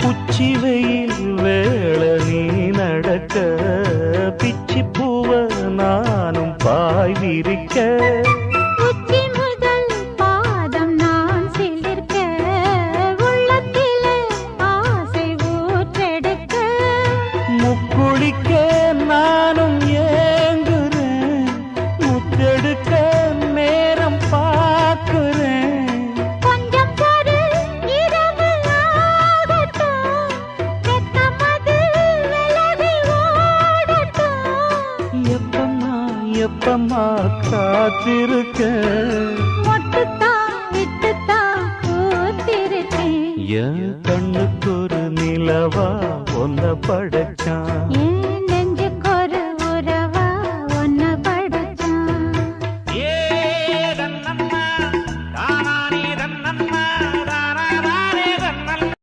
உச்சி வெயில் வேள நீ நடக்க பிச்சி பூவ நானும் பாய் விரிக்க உச்சி முதல் பாதம் நான் சிலிர்க்க உள்ளத்திலே ஆசை ஊற்றெடுக்க முக்குளிக்க நானும் ஏங்குறேன் முத்தெடுக்க நேரம் பார்க்கிறேன் கொஞ்சம் பொறு இரவு ஆகட்டும் வெக்கமது விலகி ஓடட்டும் எப்பம்மா காத்திருக்க மொட்டுத்தான் விட்டுத்தான் பூத்திருக்கேன் என் கண்ணுக்கு ஒரு நிலவா ஒன்ன படைச்சான் ஏன்